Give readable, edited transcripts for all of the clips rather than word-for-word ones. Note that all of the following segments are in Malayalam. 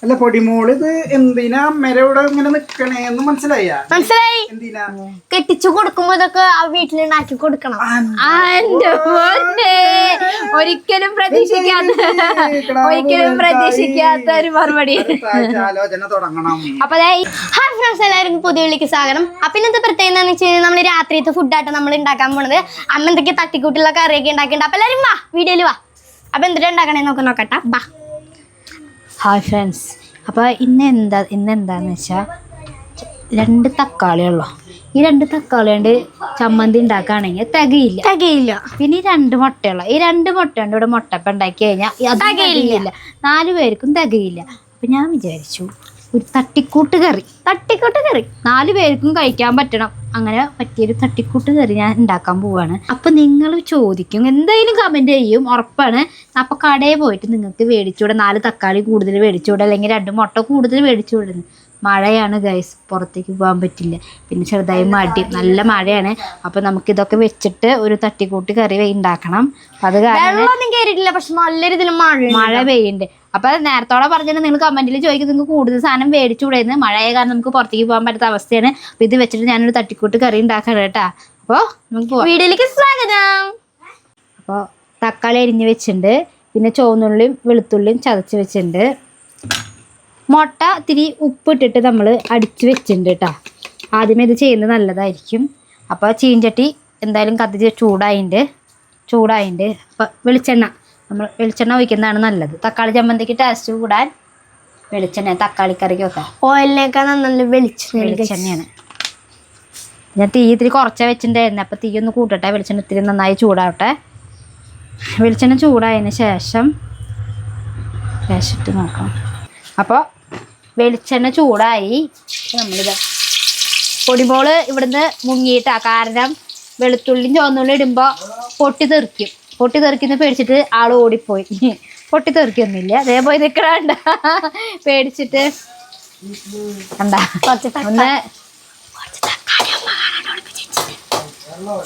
അല്ല പൊടിമോള് ഇത് എന്തിനാ അമ്മേടെ ഇവിടെ ഇങ്ങനെ നിക്കണേന്ന് മനസ്സിലായി. എന്തിനാ കെട്ടിച്ചു കൊടുക്കുമ്പോ ഇതൊക്കെ ആ വീട്ടിലുണ്ടാക്കി കൊടുക്കണം. ഒരിക്കലും പ്രതീക്ഷിക്കാത്ത ഒരു മറുപടി. ആലോചന തുടങ്ങണം. അപ്പൊ ഹായ് ഫ്രണ്ട്സ്, എല്ലാവർക്കും പുതിയ വിളിക്ക് സ്വാഗതം. അപ്പൊ ഇന്നത്തെ പ്രത്യേകത എന്താണെന്ന് വെച്ച് കഴിഞ്ഞാൽ നമ്മള് രാത്രിയത്തെ ഫുഡായിട്ട് നമ്മൾ ഉണ്ടാക്കാൻ പോണത്. അമ്മ എന്തൊക്കെ തട്ടിക്കൂട്ടുള്ള കറിയൊക്കെ ഉണ്ടാക്കിണ്ട്. അപ്പൊ എല്ലാവരും വാ വീഡിയോയിൽ വാ. അപ്പൊ എന്തിനാ ഉണ്ടാക്കണേ നോക്കട്ടെ ബാ. ഹായ് ഫ്രണ്ട്സ്, അപ്പോൾ ഇന്നെന്താന്ന് വെച്ചാൽ 2 തക്കാളിയുള്ളൂ. ഈ 2 തക്കാളി കൊണ്ട് ചമ്മന്തി ഉണ്ടാക്കുകയാണെങ്കിൽ തികയില്ല. പിന്നെ ഈ 2 മുട്ടയുള്ള ഈ 2 മുട്ട കൊണ്ട് ഇവിടെ മുട്ടപ്പം ഉണ്ടാക്കി കഴിഞ്ഞാൽ അത് തികയില്ല. 4 പേർക്കും തികയില്ല. അപ്പം ഞാൻ വിചാരിച്ചു ഒരു തട്ടിക്കൂട്ട് കറി 4 പേർക്കും കഴിക്കാൻ പറ്റണം. അങ്ങനെ പറ്റിയൊരു തട്ടിക്കൂട്ട് കറി ഞാൻ ഉണ്ടാക്കാൻ പോവാണ്. അപ്പം നിങ്ങൾ ചോദിക്കും, എന്തായാലും കമൻറ്റ് ചെയ്യും, ഉറപ്പാണ്. അപ്പം കടയിൽ പോയിട്ട് നിങ്ങൾക്ക് മേടിച്ചുകൂടെ 4 തക്കാളി കൂടുതൽ മേടിച്ചുകൂടെ, അല്ലെങ്കിൽ 2 മുട്ട കൂടുതൽ മേടിച്ചുകൂടെ. മഴയാണ് ഗൈസ്, പുറത്തേക്ക് പോകാൻ പറ്റില്ല. പിന്നെ ചെറുതായി നല്ല മഴയാണ്. അപ്പം നമുക്കിതൊക്കെ വെച്ചിട്ട് ഒരു തട്ടിക്കൂട്ട് കറി ഉണ്ടാക്കണം. അത് കാരണം പക്ഷെ നല്ല രീതിയിൽ മഴ പെയ്യുന്നുണ്ട്. അപ്പം നേരത്തോടെ പറഞ്ഞിട്ട് നിങ്ങൾ കമൻറ്റിൽ ചോദിക്കും നിങ്ങൾക്ക് കൂടുതൽ സാധനം മേടിച്ചുകൂടെയെന്ന്. മഴയായ കാരണം നമുക്ക് പുറത്തേക്ക് പോകാൻ പറ്റാത്ത അവസ്ഥയാണ്. അപ്പം ഇത് വെച്ചിട്ട് ഞാനൊരു തട്ടിക്കൂട്ട് കറി ഉണ്ടാക്കണം കേട്ടോ. അപ്പോൾ നമുക്ക് വീഡിയോയിലേക്ക് സ്വാഗതം. അപ്പോൾ തക്കാളി അരിഞ്ഞ് വെച്ചിട്ടുണ്ട്, പിന്നെ ചുവന്നുള്ളിയും വെളുത്തുള്ളിയും ചതച്ച് വെച്ചിട്ടുണ്ട്. മുട്ട ഇത്തിരി ഉപ്പിട്ടിട്ട് നമ്മൾ അടിച്ച് വെച്ചിട്ടുണ്ട് കേട്ടോ. ആദ്യമേ ഇത് ചെയ്യുന്നത് നല്ലതായിരിക്കും. അപ്പോൾ ചീഞ്ചട്ടി എന്തായാലും കത്തിച്ച് ചൂടായിട്ടുണ്ട്. അപ്പോൾ വെളിച്ചെണ്ണ ഒഴിക്കുന്നതാണ് നല്ലത്. തക്കാളി ചമ്മന്തിക്ക് ടേസ്റ്റ് കൂടാൻ വെളിച്ചെണ്ണ, തക്കാളിക്കറിക്കൊക്കെ ഓയിലിനേക്കാൾ നല്ല വെളിച്ചെണ്ണയാണ്. ഞാൻ തീ ഇത്തിരി കുറച്ചാൽ വെച്ചിട്ടുണ്ടായിരുന്നു. അപ്പോൾ തീ ഒന്ന് കൂട്ടട്ടെ, വെളിച്ചെണ്ണ ഇത്തിരി നന്നായി ചൂടാവട്ടെ. വെളിച്ചെണ്ണ ചൂടായതിന് ശേഷം ഇട്ട് നോക്കാം. അപ്പോൾ വെളിച്ചെണ്ണ ചൂടായി. നമ്മളിത് പൊടിമോള് ഇവിടുന്ന് മുങ്ങിയിട്ടാ. കാരണം വെളുത്തുള്ളിയും ചുവന്നുള്ളി ഇടുമ്പോൾ പൊട്ടിത്തെറിക്കുന്ന പേടിച്ചിട്ട് ആൾ ഓടിപ്പോയി. പൊട്ടിത്തെറിക്കൊന്നുമില്ല, അതേപോലെ നിൽക്കണ്ട പേടിച്ചിട്ട്. ഒന്ന്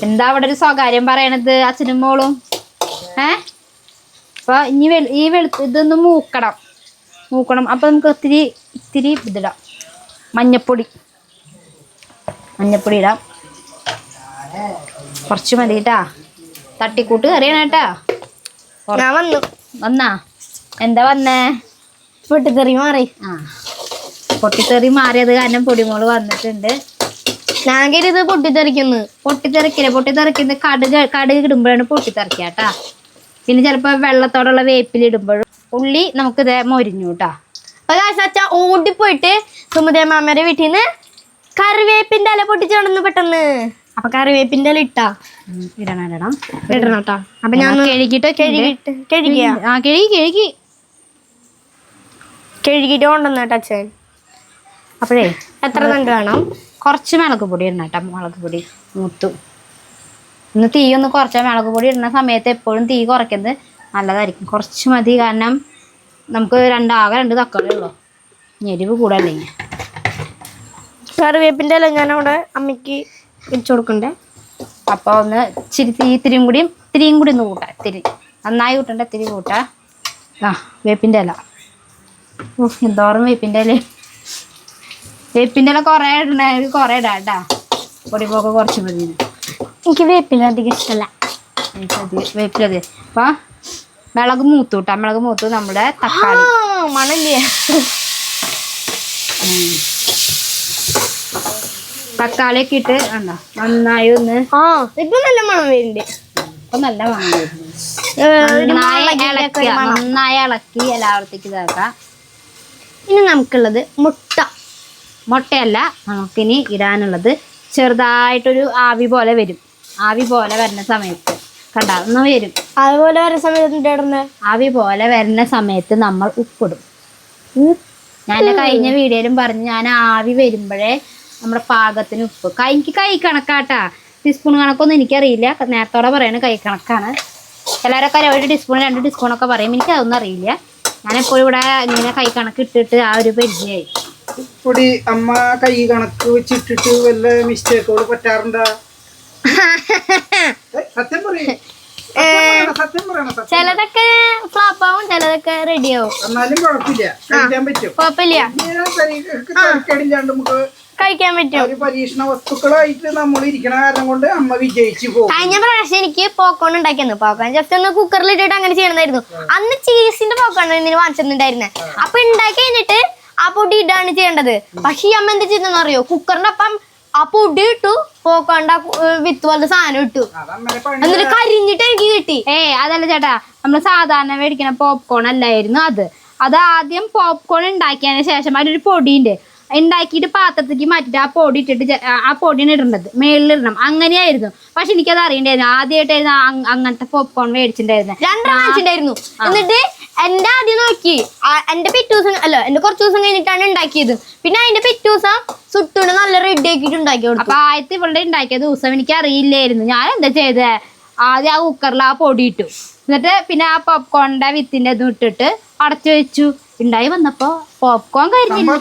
എന്താ അവിടെ ഒരു സ്വകാര്യം പറയണത് അച്ഛനും മോളും? അപ്പോൾ ഇനി ഇതൊന്ന് മൂക്കണം. അപ്പോൾ നമുക്ക് ഇത്തിരി ഇതിടാം. മഞ്ഞപ്പൊടി ഇടാം. കുറച്ച് മതി കേട്ടാ. തട്ടിക്കൂട്ട് കറിയാണ് കേട്ടാ. വന്നാ എന്താ വന്നേ? പൊട്ടിത്തെറി മാറി. പൊട്ടിത്തെറി മാറിയത് കാരണം പൊടിമോള് വന്നിട്ടുണ്ട്. ഞാൻ കരുത് പൊട്ടിത്തെറിക്കുന്ന കടുക് ഇടുമ്പോഴാണ് പൊട്ടിത്തെറിക്കുക കേട്ടാ. പിന്നെ ചിലപ്പോൾ വെള്ളത്തോടുള്ള വേപ്പിലിടുമ്പോഴും. ഉള്ളി നമുക്ക് ഇതേ മൊരിഞ്ഞു കേട്ടാ. ഓടിപ്പോയിട്ട് സുമതി മാമയുടെ വീട്ടിൽ നിന്ന് കറിവേപ്പിന്റെ ഇല പൊട്ടിച്ചോണ്ടെന്ന് പെട്ടെന്ന്. അപ്പൊ കറിവേപ്പിന്റെ ഇല ഇടണം കേട്ടാ. അപ്പൊ ഞാൻ കഴുകിട്ട് കൊണ്ടുവന്ന കേട്ടോ അച്ഛൻ. അപ്പോഴേ എത്ര തണ്ട് വേണം? കുറച്ച് മുളക് പൊടി ഇടണം കേട്ടോ. മുളക് പൊടി മൂത്തു. ഇന്ന് തീ ഒന്ന് കുറച്ചാൽ മുളക് പൊടി ഇടുന്ന സമയത്ത് എപ്പോഴും തീ കുറയ്ക്കുന്നത് നല്ലതായിരിക്കും. കുറച്ച് മതി, കാരണം നമുക്ക് 2 തക്കാളി ഉള്ളൂ. എരിവ് കൂടല്ലേ. കറിവേപ്പിൻ്റെ ഇല ഞാനവിടെ അമ്മയ്ക്ക് വെച്ച് കൊടുക്കണ്ടേ. അപ്പോൾ ഒന്ന് ഇത്തിരിയും കൂടി ഒന്ന് കൂട്ടാം. ഇത്തിരി നന്നായി കൂട്ടണ്ട, ഇത്തിരി കൂട്ടാം. വേപ്പിൻ്റെ ഇല. എന്തോറും വേപ്പിൻ്റെ ഇല കുറേ ഇടാം കേട്ടാ. പൊടിപ്പൊക്കെ കുറച്ച് മതി. എനിക്ക് വേപ്പില അധികം ഇഷ്ടമല്ല. വേപ്പിലത്. അപ്പോൾ മുളക് മൂത്തു നമ്മുടെ തക്കാളി മണല്ലേ. തക്കാളിയൊക്കെ ഇട്ട് നന്നായി ഒന്ന് ഇപ്പൊ നല്ല മണം വരുന്നുണ്ട്. ഇപ്പൊ നല്ല മണം വരുന്നുണ്ട്. നന്നായി ഇളക്കി എല്ലാവർത്തേക്ക് ഇതാക്കാം. ഇനി നമുക്കുള്ളത് മുട്ടയല്ല, നമുക്കിനി ഇടാനുള്ളത് ചെറുതായിട്ടൊരു ആവി പോലെ വരുന്ന സമയത്ത് കണ്ടാ ഒന്ന് വരും. അതുപോലെ വരുന്ന ആവി പോലെ വരുന്ന സമയത്ത് നമ്മൾ ഉപ്പിടും. ഞാൻ കഴിഞ്ഞ വീഡിയോയിലും പറഞ്ഞു, ഞാൻ ആവി വരുമ്പോഴേ നമ്മുടെ പാകത്തിന് ഉപ്പ്. എനിക്ക് കൈ കണക്കാട്ടാ, ടീസ്പൂൺ കണക്കൊന്നും എനിക്കറിയില്ല. നേരത്തോടെ പറയണ കൈ കണക്കാണ്. എല്ലാവരൊക്കെ 1 ടീസ്പൂൺ 2 ടീസ്പൂണൊക്കെ പറയും. എനിക്ക് അതൊന്നും അറിയില്ല. ഞാനെപ്പോഴും ഇവിടെ ഇങ്ങനെ കൈ കണക്ക് ഇട്ടിട്ട് ആ ഒരു പരിചയമായി. പൊടി അമ്മ കൈ കണക്ക് വെച്ചിട്ടിട്ട് വല്ല മിസ്റ്റേക്കോട് പറ്റാറുണ്ടോ? സത്യം പറയും. സത്യം പറയണം സത്യം. ചിലതൊക്കെ ഫ്ലോപ്പ് ആവും, ചിലതൊക്കെ റെഡി ആവും. എന്നാലും കുഴപ്പമില്ല, കഴിക്കാൻ പറ്റും. കുഴപ്പമില്ല, തിരക്കടില്ലാണ്ട് നമുക്ക് കഴിക്കാൻ പറ്റും. ഒരു പരീക്ഷണ വസ്തുക്കളായിട്ട് നമ്മൾ ഇരിക്കണ കാരണം കൊണ്ട് അമ്മ വിജയിച്ചു പോകും. കഴിഞ്ഞ പ്രാവശ്യം എനിക്ക് പോക്കോൺ ഉണ്ടാക്കിയെന്നു. പോക്കോൺ ജസ്റ്റ് ഒന്ന് കുക്കറിൽ ഇട്ടിട്ട് അങ്ങനെ ചെയ്യണതായിരുന്നു. അന്ന് ചീസിന്റെ പോക്കോൺ ഇതിന് വാങ്ങിച്ചിട്ടുണ്ടായിരുന്നെ. അപ്പൊ ഉണ്ടാക്കി കഴിഞ്ഞിട്ട് ആ പൊടി ഇടാണ് ചെയ്യേണ്ടത്. പക്ഷെ ഈ അമ്മ എന്ത് ചെയ്തെന്ന് അറിയോ, കുക്കറിന്റെ ഒപ്പം ആ പൊടി ഇട്ടു, പോക്കോണ്ട വിത്ത് പോലത്തെ സാധനം ഇട്ടു, എന്നിട്ട് കരിഞ്ഞിട്ട് എനിക്ക് കിട്ടി. അതല്ല ചേട്ടാ, നമ്മള് സാധാരണ മേടിക്കണ പോപ്കോൺ അല്ലായിരുന്നു അത് ആദ്യം പോപ്കോൺ ഉണ്ടാക്കിയതിന് ശേഷം അതിനൊരു പൊടിയുണ്ട്, ഉണ്ടാക്കിയിട്ട് പാത്രത്തേക്ക് മാറ്റിട്ട് ആ പൊടി ഇട്ടിട്ട് ആ പൊടിയാണ് ഇടേണ്ടത്, മേളിലിടണം, അങ്ങനെയായിരുന്നു. പക്ഷെ എനിക്കത് അറിയണ്ടായിരുന്നു. ആദ്യമായിട്ടായിരുന്നു അങ്ങനത്തെ പോപ്കോൺ മേടിച്ചിട്ടുണ്ടായിരുന്നു, 2 വാങ്ങിച്ചിട്ടുണ്ടായിരുന്നു. എന്നിട്ട് എന്റെ ആദ്യം നോക്കി, എന്റെ പിറ്റേ ദിവസം അല്ല, എന്റെ കുറച്ച് ദിവസം കഴിഞ്ഞിട്ടാണ് ഉണ്ടാക്കിയത്. പിന്നെ അതിന്റെ പിറ്റേ ദിവസം സുട്ടൂണ് നല്ല റെഡി ആക്കിയിട്ട് ഉണ്ടാക്കി കൊടുത്തു. അപ്പൊ ആദ്യത്തെ ഇവളുടെ ഉണ്ടാക്കിയ ദിവസം എനിക്ക് അറിയില്ലായിരുന്നു. ഞാൻ എന്താ ചെയ്തേ, ആദ്യം ആ കുക്കറിൽ ആ പൊടി ഇട്ടു, എന്നിട്ട് പിന്നെ ആ പോപ്കോണിന്റെ വിത്തിന്റെ ഇതും ഇട്ടിട്ട് അടച്ചു വെച്ചു. ഉണ്ടായി വന്നപ്പോ പോപ്കോൺ കരിഞ്ഞില്ല.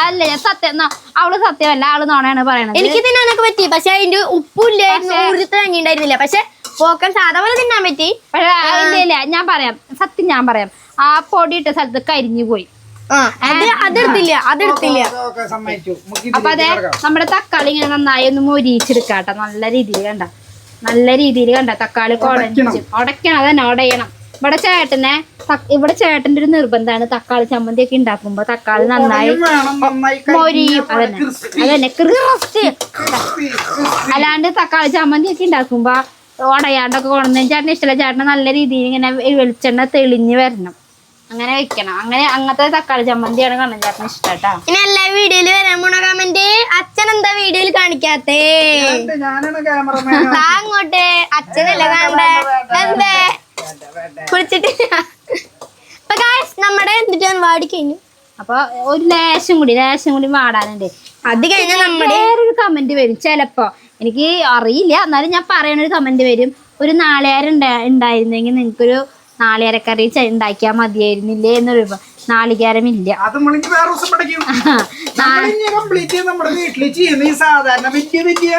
അല്ല സത്യം, അവള് സത്യമല്ല, ആള് നോണയാണ് പറയണത്. എനിക്ക് തിന്നാനൊക്കെ പറ്റി, പക്ഷെ അതിന്റെ ഉപ്പില്ലായിരുന്നു, ഒരു തേങ്ങിണ്ടായിരുന്നില്ല. പക്ഷെ പോക്കൻ സാധാ പോലെ തിന്നാൻ പറ്റി. ഇല്ല ഞാൻ പറയാം, സത്യം ഞാൻ പറയാം, ആ പൊടി ഇട്ട സ്ഥലത്ത് കരിഞ്ഞു പോയി. അതെടുത്തില്ല. അപ്പൊ അതെ, നമ്മുടെ തക്കാളി ഇങ്ങനെ നന്നായി ഒന്ന് മൊരിച്ചെടുക്കാട്ടോ, നല്ല രീതിയിൽ കണ്ട തക്കാളി ഉടയ്ക്കണം, അതന്നെ ഉടയണം. ഇവിടെ ചേട്ടന്റെ ഒരു നിർബന്ധമാണ്, തക്കാളി ചമ്മന്തി ഒക്കെ ഉണ്ടാക്കുമ്പോ തക്കാളി നന്നായി മൊരിയും. അതന്നെ അല്ലാണ്ട് തക്കാളി ചമ്മന്തി ഒക്കെ ഉണ്ടാക്കുമ്പോ ഉടയാണ്ടൊക്കെ കൊണ്ടുവന്ന ചേട്ടന് ഇഷ്ടമല്ല. ചേട്ടന് നല്ല രീതിയിൽ ഇങ്ങനെ വെളിച്ചെണ്ണ തെളിഞ്ഞ് വരണം, അങ്ങനെ വെക്കണം. അങ്ങനത്തെ തക്കാളി ചമ്മന്തിയാണ് കണ്ണൻ ചേട്ടന് ഇഷ്ടാ. ഇനി എല്ലാ വീഡിയോയില് വരാൻ പോണ കമന്റ്, അച്ഛൻ എന്താ വീഡിയോയിൽ കാണിക്കാത്തേ? അങ്ങോട്ട് അച്ഛനല്ല കാണണ്ടേ, എന്തേ കുളിച്ചിട്ട്. അപ്പൊ നമ്മുടെ എന്തിട്ടാണ് വാടി കഴിഞ്ഞു. അപ്പൊ ഒരു ലേശം കൂടി വാടാനുണ്ട്. അത് കഴിഞ്ഞാൽ നമ്മുടെ വേറൊരു കമന്റ് വരും ചിലപ്പോ, എനിക്ക് അറിയില്ല, എന്നാലും ഞാൻ പറയണൊരു കമന്റ് വരും, ഒരു നാളികേരം ഉണ്ടായിരുന്നെങ്കിൽ നിങ്ങൾക്കൊരു നാളികേരക്കറി ഉണ്ടാക്കിയാൽ മതിയായിരുന്നില്ലേ എന്നൊരു. നാളികേരമില്ല, നമ്മുടെ വീട്ടിൽ ചെയ്യുന്ന ഈ സാധാരണ വലിയ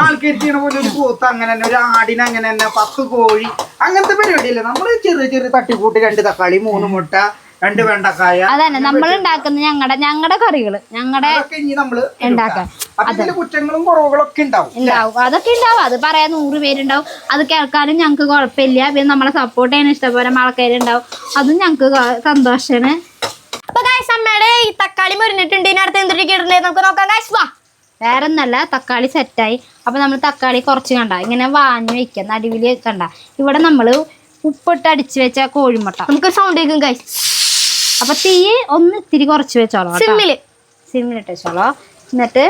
ആൾക്കാർ ചെയ്യണ പോലെ ഒരു പോത്ത്, അങ്ങനെ തന്നെ ഒരു ആടിന്, അങ്ങനെ തന്നെ 10 കോഴി, അങ്ങനത്തെ പരിപാടിയല്ലേ. നമ്മള് ചെറിയ തട്ടിക്കൂട്ട് 2 തക്കാളി 3 മുട്ട 2 വെണ്ടക്കായ, അതന്നെ നമ്മൾ ഉണ്ടാക്കുന്ന ഞങ്ങളുടെ കറികള് നമ്മള് ഉണ്ടാക്കാം. അതില് കുറ്റങ്ങളും കുറവുകളൊക്കെ ഉണ്ടാവും. അതൊക്കെ ഉണ്ടാവും, അത് പറയാൻ 100 പേരുണ്ടാവും. അത് കേൾക്കാനും ഞങ്ങക്ക് കുഴപ്പമില്ല. പിന്നെ നമ്മളെ സപ്പോർട്ട് ചെയ്യാൻ ഇഷ്ടംപോലെ ആൾക്കാരുണ്ടാവും, അതും ഞങ്ങക്ക് സന്തോഷാണ്. അപ്പൊ ഗൈസ്, അമ്മയുടെ ഈ തക്കാളി മുരിഞ്ഞിട്ടുണ്ട്. ഇതിനടുത്ത് എന്തൊക്കെ ഇടണ്ടേ നമുക്ക് നോക്കാം ഗൈസ്. വാ, വേറെ ഒന്നല്ല, തക്കാളി സെറ്റായി. അപ്പൊ നമ്മൾ തക്കാളി കുറച്ച് കണ്ട ഇങ്ങനെ വാങ്ങി വെക്കുക, നടുവില് കണ്ട. ഇവിടെ നമ്മള് ഉപ്പിട്ട് അടിച്ചു വെച്ച കോഴിമുട്ട, നമുക്ക് സൗണ്ട് കേൾക്കും ഗൈസ്. അപ്പൊ തീ ഒന്ന് ഇത്തിരി കുറച്ച് വെച്ചോളൂ, സിമ്മിലിട്ട് വെച്ചോളോ. എന്നിട്ട്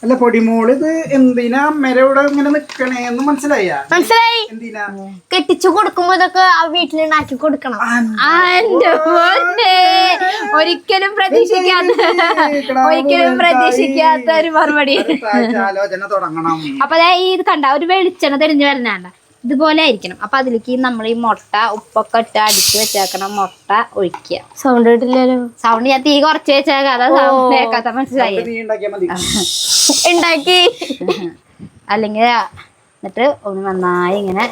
അല്ല പൊടിമോള്, ഇത് എന്തിനാ അമ്മേടെ ഇവിടെ ഇങ്ങനെ നിക്കണേന്ന് മനസ്സിലായി. എന്തിനാ കെട്ടിച്ചു കൊടുക്കുമ്പോ ഇതൊക്കെ ആ വീട്ടിലുണ്ടാക്കി കൊടുക്കണം. ഒരിക്കലും പ്രതീക്ഷിക്കാത്ത ഒരു മറുപടി. ആലോചന തുടങ്ങണം. അപ്പൊ ഇത് കണ്ട, ഒരു വെളിച്ചെണ്ണ തെളിഞ്ഞു വരുന്നണ്ട, ഇതുപോലെ ആയിരിക്കണം. അപ്പൊ അതിലേക്ക് നമ്മൾ ഈ മുട്ട ഉപ്പൊക്കെ ഇട്ട് അടിച്ച് വെച്ചേക്കണം, മുട്ട ഒഴിക്കുക. സൗണ്ട് കേട്ടില്ലല്ലോ. സൗണ്ട് ഞാൻ തീ കുറച്ച് വെച്ചേക്കാം, അതാ സൗണ്ട് കേൾക്കാത്ത, മനസ്സിലായി. ഉണ്ടാക്കി അല്ലെങ്കിൽ എന്നിട്ട് ഒന്ന് നന്നായി ഇങ്ങനെ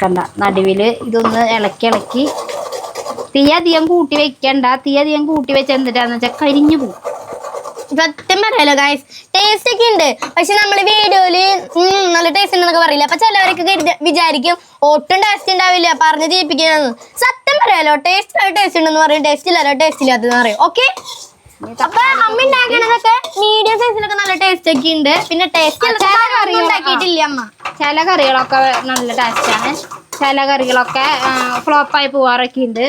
കണ്ട നടുവില് ഇതൊന്ന് ഇളക്കി. തീ അധികം കൂട്ടി വെക്കണ്ട, തീ അധികം കൂട്ടി വെച്ച എന്നിട്ടാന്ന് വെച്ചാൽ കരിഞ്ഞു പോകും. സത്യം പറയാലോ ഗൈസ്, ടേസ്റ്റ് ഒക്കെ ഉണ്ട്. പക്ഷെ നമ്മള് വീഡിയോയില് നല്ല ടേസ്റ്റ് ഉണ്ടെന്നൊക്കെ പറയില്ല. അപ്പൊ ചിലവരൊക്കെ വിചാരിക്കും ഒട്ടും ടേസ്റ്റ് ഉണ്ടാവില്ല, പറഞ്ഞ് ജീവിപ്പിക്കാന്ന്. സത്യം പറയാലോ, ടേസ്റ്റ് ഉണ്ടെന്ന് പറയും, ടേസ്റ്റ് ഇല്ലല്ലോ, ടേസ്റ്റ് ഇല്ലാത്തെന്ന് പറയും. ഓക്കെ, അപ്പൊ അമ്മ ഉണ്ടാക്കണതൊക്കെ മീഡിയം സൈസിലൊക്കെ നല്ല ടേസ്റ്റ് ഒക്കെ ഉണ്ട്. പിന്നെ ടേസ്റ്റ് ഉണ്ടാക്കിയിട്ടില്ല അമ്മ. ചില കറികളൊക്കെ നല്ല ടേസ്റ്റാണ്, ചില കറികളൊക്കെ ഫ്ലോപ്പായി പോവാറൊക്കെ ഉണ്ട്.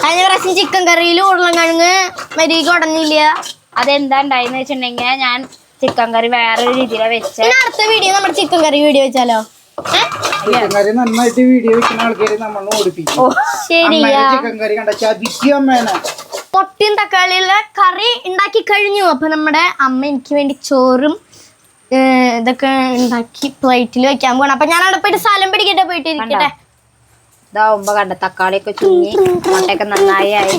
കഴിഞ്ഞ പ്രാവശ്യം ചിക്കൻ കറിയിൽ ഉരുളക്കിഴങ്ങ് മരിക്ക് ഉടഞ്ഞില്ല. അതെന്താ ഉണ്ടായെന്ന് വെച്ചിട്ടുണ്ടെങ്കിൽ, ഞാൻ ചിക്കൻ കറി വേറൊരു രീതിയിലാണ് വെച്ചത്. അടുത്ത വീഡിയോ നമ്മുടെ ചിക്കൻ കറി വീഡിയോ വെച്ചാലോ? നന്നായിട്ട് വീഡിയോ വെക്കുന്ന ആൾക്കാര് നമ്മൾ ഓടിപ്പിക്കും. ചിക്കൻ കറി കണ്ട ചതിക്കമ്മേനെ. പൊട്ടിയും തക്കാളിയുള്ള കറി ഉണ്ടാക്കി കഴിഞ്ഞു. അപ്പൊ നമ്മുടെ അമ്മ എനിക്ക് വേണ്ടി ചോറും ഇതൊക്കെ ഉണ്ടാക്കി പ്ലേറ്റിൽ വെക്കാൻ പോകണം. അപ്പൊ ഞാൻ അവിടെ പോയിട്ട് സ്ഥലം പിടിക്കട്ടെ, പോയിട്ട് ഇരിക്കട്ടെ. ഇതാവുമ്പോ കണ്ട തക്കാളിയൊക്കെ ചുങ്ങി മുട്ടയൊക്കെ നന്നായി ആയി.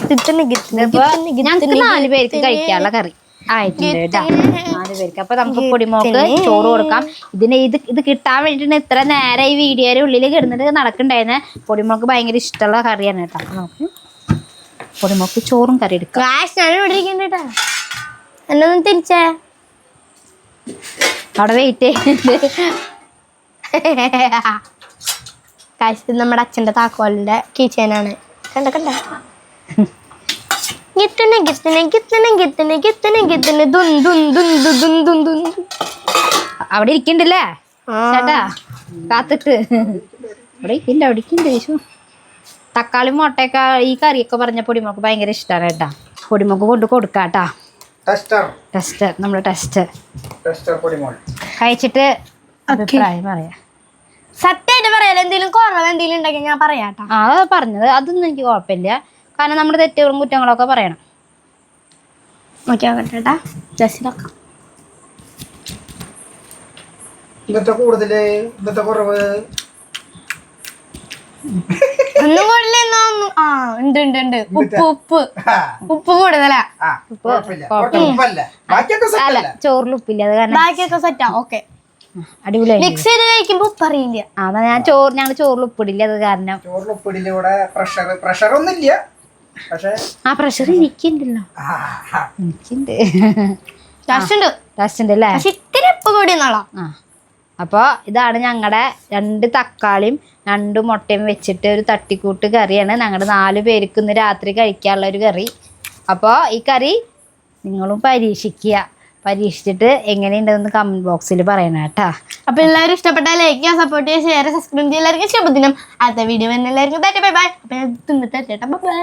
ഞങ്ങൾക്ക് 4 പേർക്ക് കഴിക്കാനുള്ള കറി. ആയിട്ടുണ്ട് കേട്ടാ 4 പേർക്ക്. അപ്പൊ നമുക്ക് പൊടിമോൾക്ക് ചോറ് കൊടുക്കാം. ഇത് കിട്ടാൻ വേണ്ടിട്ട് ഇത്ര നേരം ഈ വീഡിയോയുടെ ഉള്ളിൽ കിടന്നിട്ട് നടക്കണ്ടായിരുന്നെ. പൊടിമോൾക്ക് ഭയങ്കര ഇഷ്ടമുള്ള കറിയാണ് കേട്ടോ. നമുക്ക് പൊടിമോൾക്ക് ചോറും കറി എടുക്കാം. എന്നൊന്നും തിരിച്ചേ അവിടെ വെയിറ്റ് കാശ് നമ്മുടെ അച്ഛൻ്റെ താക്കോലിന്റെ കീച്ചേനാണ്. കണ്ട കണ്ട ഗിത്തനെ ഗിത്തനെ ഗിത്തനെ ഗിത്തനെ ഗിത്തനെ ഗിത്തനെ ദുൻ ദുൻ ദുൻ ദുൻ ദുൻ ദുൻ ദുൻ. അവിടെ ഇരിക്കണ്ടല്ലേ ചേട്ടാ കാത്തിട്ട് അവിടെ ഇരിക്കണ്ട് യേശു. തക്കാളി മുട്ടയൊക്കെ ഈ കറിയൊക്കെ പറഞ്ഞ പൊടിമോക്ക് ഭയങ്കര ഇഷ്ടമാണ് കേട്ടാ. പൊടിമോക്ക് കൊണ്ട് കൊടുക്കാട്ടാ. ടെസ്റ്റർ നമ്മുടെ ടെസ്റ്റർ കഴിച്ചിട്ട് അഭിപ്രായം പറയാ. സത്യമായിട്ട് പറയാലോ, എന്തെങ്കിലും കുറവ് എന്തെങ്കിലും ഉണ്ടെങ്കിൽ ഞാൻ പറയാട്ടാ. ആ പറഞ്ഞത് അതൊന്നും എനിക്ക് കുഴപ്പമില്ല. കാരണം നമ്മുടെ തെറ്റുകളും കുറ്റങ്ങളൊക്കെ പറയണം. നോക്കിയാട്ടാ ജസ്റ്റിനൊക്കെ ഇന്നത്തെ കൂടുതല് ഇന്നത്തെ കുറവ് ഒന്നും കൂടുതൽ ആ ഉണ്ട് ഉണ്ട് ഉണ്ട്. ഉപ്പ് കൂടുതലാ. അല്ല ചോറിൽ ഉപ്പില്ല, അത് കാരണം ബാക്കിയൊക്കെ സെറ്റാ. ഓക്കെ അടിപൊളിയായി. മിക്സ് ചെയ്ത് കഴിക്കുമ്പോ ഉപ്പ് അറിയില്ല. അതാ ഞങ്ങൾ ചോറിൽ ഉപ്പിടില്ല, അത് കാരണം. ചോറിൽ ഉപ്പിടില്ല. ഇവിടെ പ്രഷർ ഒന്നുമില്ല. പക്ഷെ ആ പ്രഷർ എനിക്കുണ്ടല്ലോ, എനിക്കുണ്ട്. ടേസ്റ്റ് ഉണ്ട് അല്ലേ? ഇത്തിരി ഉപ്പ് കൂടി എന്നാളോ. ആ അപ്പോൾ ഇതാണ് ഞങ്ങളുടെ 2 തക്കാളിയും 2 മുട്ടയും വെച്ചിട്ട് ഒരു തട്ടിക്കൂട്ട് കറിയാണ്. ഞങ്ങളുടെ 4 പേർക്ക് ഇന്ന് രാത്രി കഴിക്കാനുള്ള ഒരു കറി. അപ്പോൾ ഈ കറി നിങ്ങളും പരീക്ഷിച്ചിട്ട് എങ്ങനെയുണ്ടെന്ന് കമൻറ്റ് ബോക്സിൽ പറയണം കേട്ടോ. അപ്പൊ എല്ലാവരും ഇഷ്ടപ്പെട്ടാൽ ലൈക്ക് ചെയ്യുക, സപ്പോർട്ട് ചെയ്യുക, ഷെയർ, സബ്സ്ക്രൈബ് ചെയ്യുക. എല്ലാവർക്കും ശുഭദിനം. അടുത്ത വീഡിയോ വരുന്ന എല്ലാവർക്കും ബൈ ബൈ. അപ്പൊ ഞാൻ തിന്നിട്ട് ബൈ.